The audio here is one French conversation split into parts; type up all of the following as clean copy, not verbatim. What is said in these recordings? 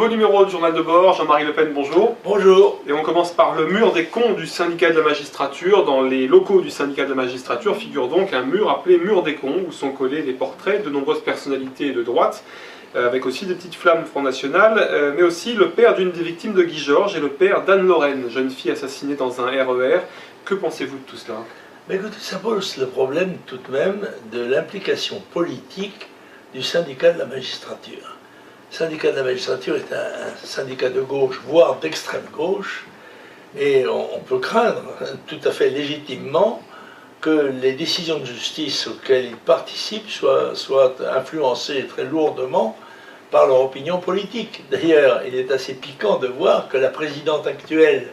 Nouveau numéro du journal de bord, Jean-Marie Le Pen, bonjour. Bonjour. Et on commence par le mur des cons du syndicat de la magistrature. Dans les locaux du syndicat de la magistrature figure donc un mur appelé mur des cons, où sont collés les portraits de nombreuses personnalités de droite, avec aussi des petites flammes Front National, mais aussi le père d'une des victimes de Guy Georges et le père d'Anne-Lorraine, jeune fille assassinée dans un RER. Que pensez-vous de tout cela? Mais écoutez, ça pose le problème tout de même de l'implication politique du syndicat de la magistrature. Le syndicat de la magistrature est un syndicat de gauche, voire d'extrême gauche, et on peut craindre tout à fait légitimement que les décisions de justice auxquelles ils participent soient influencées très lourdement par leur opinion politique. D'ailleurs, il est assez piquant de voir que la présidente actuelle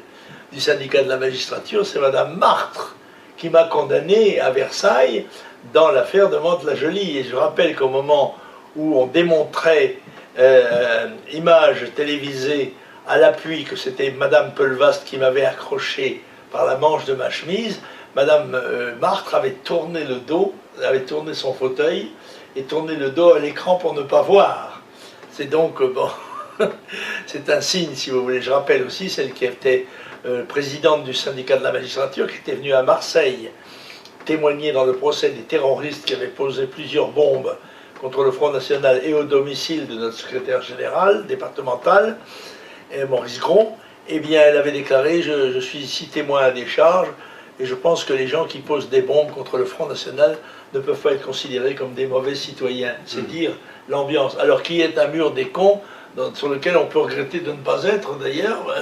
du syndicat de la magistrature, c'est Madame Martre, qui m'a condamné à Versailles dans l'affaire de Mantes-la-Jolie. Et je rappelle qu'au moment où on démontrait images télévisées à l'appui que c'était Madame Pelvast qui m'avait accroché par la manche de ma chemise, Madame Martre avait tourné le dos, avait tourné son fauteuil et tourné le dos à l'écran pour ne pas voir. C'est donc, bon, c'est un signe, si vous voulez. Je rappelle aussi celle qui était présidente du syndicat de la magistrature, qui était venue à Marseille témoigner dans le procès des terroristes qui avaient posé plusieurs bombes contre le Front National et au domicile de notre secrétaire général départemental, Maurice Gron. Eh bien, elle avait déclaré « Je suis ici témoin à décharge et je pense que les gens qui posent des bombes contre le Front National ne peuvent pas être considérés comme des mauvais citoyens. » C'est dire l'ambiance. Alors, qui est un mur des cons sur lequel on peut regretter de ne pas être, d'ailleurs.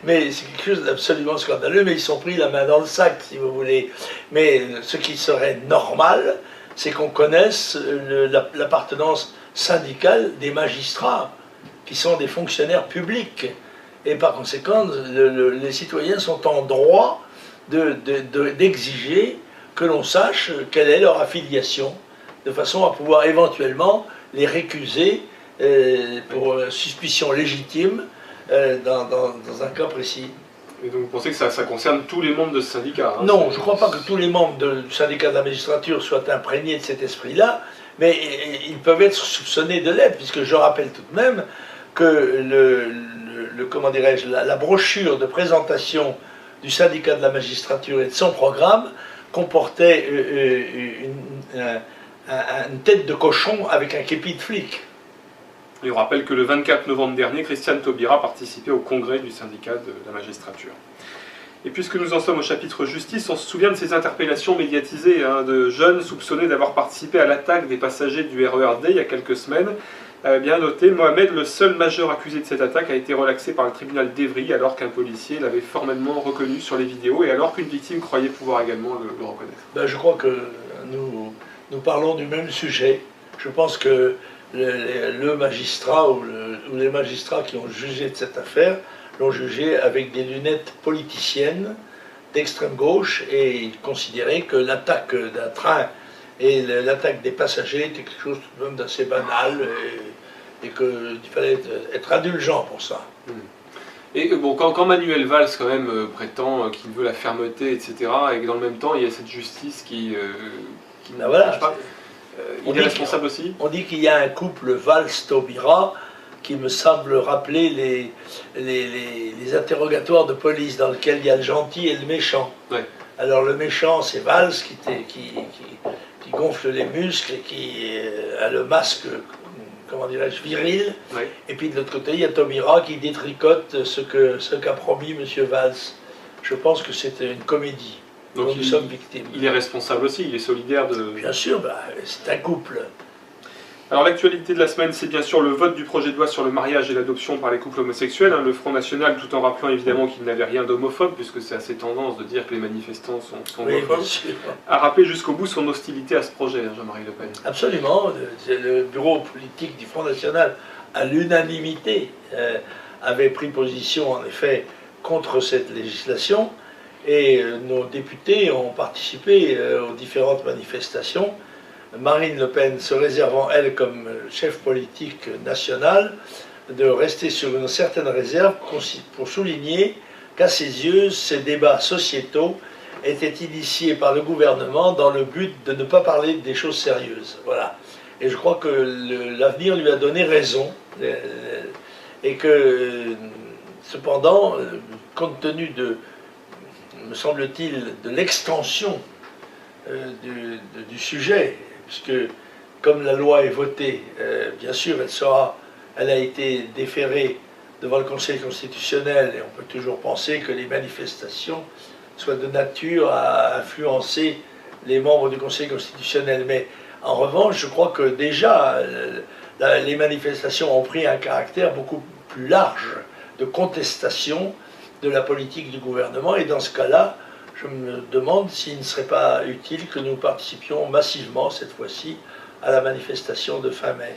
Mais c'est quelque chose d'absolument scandaleux, mais ils sont pris la main dans le sac, si vous voulez. Mais ce qui serait normal, c'est qu'on connaisse l'appartenance syndicale des magistrats, qui sont des fonctionnaires publics. Et par conséquent, les citoyens sont en droit d'exiger que l'on sache quelle est leur affiliation, de façon à pouvoir éventuellement les récuser pour suspicion légitime dans un cas précis. Et donc vous pensez que ça concerne tous les membres de ce syndicat, hein? Non, je ne crois pas que tous les membres du syndicat de la magistrature soient imprégnés de cet esprit-là, mais ils peuvent être soupçonnés de l'être, puisque je rappelle tout de même que comment dirais-je, la brochure de présentation du syndicat de la magistrature et de son programme comportait une tête de cochon avec un képi de flic. Et on rappelle que le 24 novembre dernier, Christiane Taubira participait au congrès du syndicat de la magistrature. Et puisque nous en sommes au chapitre justice, on se souvient de ces interpellations médiatisées de jeunes soupçonnés d'avoir participé à l'attaque des passagers du RERD il y a quelques semaines. Bien noté, Mohamed, le seul majeur accusé de cette attaque, a été relaxé par le tribunal d'Evry alors qu'un policier l'avait formellement reconnu sur les vidéos et alors qu'une victime croyait pouvoir également le reconnaître. Ben, je crois que nous parlons du même sujet. Je pense que le magistrat ou les magistrats qui ont jugé de cette affaire l'ont jugé avec des lunettes politiciennes d'extrême gauche et ils considéraient que l'attaque d'un train et l'attaque des passagers était quelque chose tout de même d'assez banal et qu'il fallait être indulgent pour ça. Et bon, quand Manuel Valls quand même prétend qu'il veut la fermeté, etc., et que dans le même temps il y a cette justice qui ben voilà, pas, il est responsable aussi. On dit qu'il y a un couple Valls-Taubira qui me semble rappeler les interrogatoires de police dans lesquels il y a le gentil et le méchant. Ouais. Alors le méchant c'est Valls qui gonfle les muscles et qui a le masque, comment dirais-je, viril. Ouais. Et puis de l'autre côté, il y a Taubira qui détricote ce qu'a promis M. Valls. Je pense que c'est une comédie dont nous sommes victimes. Il est responsable aussi, il est solidaire de... Bien sûr, bah, c'est un couple. Alors l'actualité de la semaine, c'est bien sûr le vote du projet de loi sur le mariage et l'adoption par les couples homosexuels. Le Front National, tout en rappelant évidemment qu'il n'avait rien d'homophobe, puisque c'est assez tendance de dire que les manifestants sont homophobes, a rappelé jusqu'au bout son hostilité à ce projet, Jean-Marie Le Pen. Absolument. Le bureau politique du Front National, à l'unanimité, avait pris position en effet contre cette législation, et nos députés ont participé aux différentes manifestations. Marine Le Pen se réservant, elle, comme chef politique national, de rester sur une certaine réserve pour souligner qu'à ses yeux, ces débats sociétaux étaient initiés par le gouvernement dans le but de ne pas parler des choses sérieuses. Voilà. Et je crois que l'avenir lui a donné raison. Et que, cependant, compte tenu me semble-t-il, de l'extension du sujet, puisque comme la loi est votée, bien sûr, elle a été déférée devant le Conseil constitutionnel, et on peut toujours penser que les manifestations soient de nature à influencer les membres du Conseil constitutionnel. Mais en revanche, je crois que déjà, les manifestations ont pris un caractère beaucoup plus large de contestation de la politique du gouvernement, et dans ce cas-là, je me demande s'il ne serait pas utile que nous participions massivement, cette fois-ci, à la manifestation de fin mai.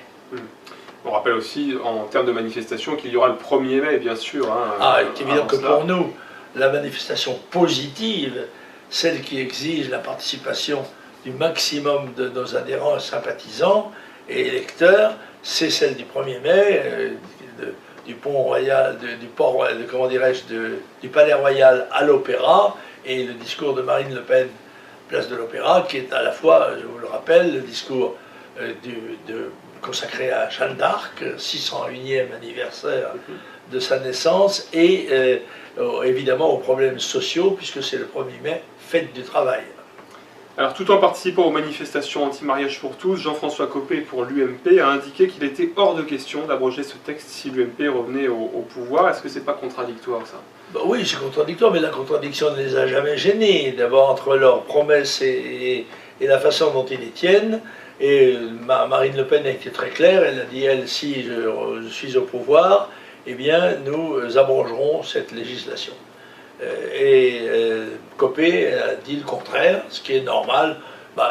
On rappelle aussi, en termes de manifestation, qu'il y aura le 1er mai, bien sûr. Il est évident que pour nous, la manifestation positive, celle qui exige la participation du maximum de nos adhérents, sympathisants et électeurs, c'est celle du 1er mai, du pont royal, du palais royal à l'Opéra, et le discours de Marine Le Pen, place de l'Opéra, qui est à la fois, je vous le rappelle, le discours consacré à Jeanne d'Arc, 601e anniversaire de sa naissance, et évidemment aux problèmes sociaux, puisque c'est le 1er mai, fête du travail. Alors, tout en participant aux manifestations anti-mariage pour tous, Jean-François Copé, pour l'UMP, a indiqué qu'il était hors de question d'abroger ce texte si l'UMP revenait au pouvoir. Est-ce que c'est pas contradictoire, ça? Oui, c'est contradictoire, mais la contradiction ne les a jamais gênés. D'abord, entre leurs promesses et la façon dont ils les tiennent. Et Marine Le Pen a été très claire, elle a dit, elle, si je suis au pouvoir, eh bien, nous abrogerons cette législation. Copé a dit le contraire, ce qui est normal.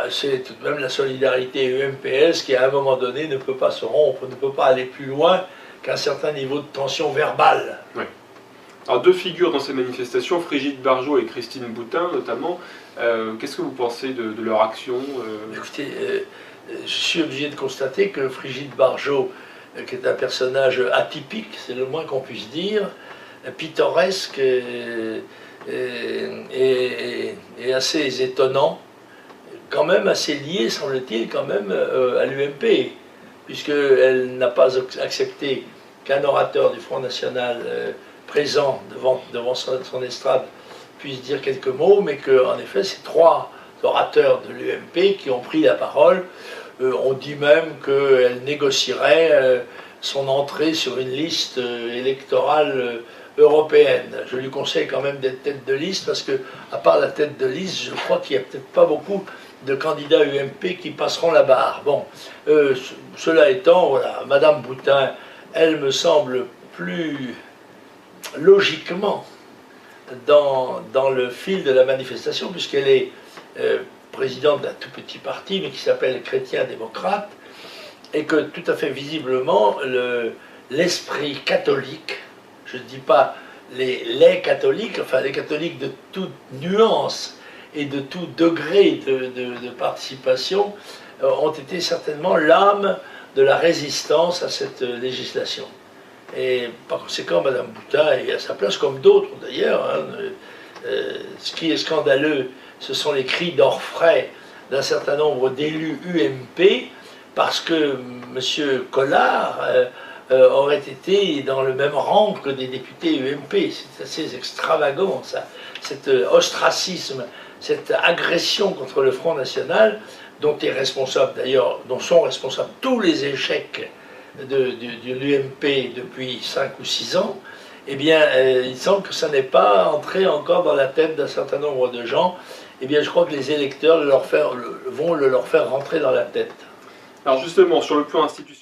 C'est tout de même la solidarité UMPS qui, à un moment donné, ne peut pas se rompre, ne peut pas aller plus loin qu'un certain niveau de tension verbale. Oui. Alors, deux figures dans ces manifestations, Brigitte Bardot et Christine Boutin, notamment. Qu'est-ce que vous pensez de leur action? Écoutez, je suis obligé de constater que Brigitte Bardot, qui est un personnage atypique, c'est le moins qu'on puisse dire, pittoresque et assez étonnant, quand même assez lié, semble-t-il, quand même à l'UMP, puisqu'elle n'a pas accepté qu'un orateur du Front National présent devant son estrade puisse dire quelques mots, mais qu'en effet, ces trois orateurs de l'UMP qui ont pris la parole ont dit même qu'elle négocierait son entrée sur une liste électorale européenne. Je lui conseille quand même d'être tête de liste, parce que, à part la tête de liste, je crois qu'il n'y a peut-être pas beaucoup de candidats UMP qui passeront la barre. Bon, cela étant, voilà, Madame Boutin, elle me semble plus logiquement dans le fil de la manifestation, puisqu'elle est présidente d'un tout petit parti, mais qui s'appelle Chrétien démocrate, et que tout à fait visiblement, l'esprit catholique, je ne dis pas les catholiques, enfin les catholiques de toute nuance et de tout degré de participation, ont été certainement l'âme de la résistance à cette législation. Et par conséquent, Mme Boutin est à sa place, comme d'autres d'ailleurs. Ce qui est scandaleux, ce sont les cris d'orfraie d'un certain nombre d'élus UMP, parce que M. Collard aurait été dans le même rang que des députés UMP. C'est assez extravagant, ça. Cet ostracisme, cette agression contre le Front National, dont est responsable d'ailleurs, dont sont responsables tous les échecs de l'UMP depuis 5 ou 6 ans, eh bien, il semble que ça n'est pas entré encore dans la tête d'un certain nombre de gens. Eh bien, je crois que les électeurs vont le leur faire rentrer dans la tête. Alors justement, sur le plan institutionnel,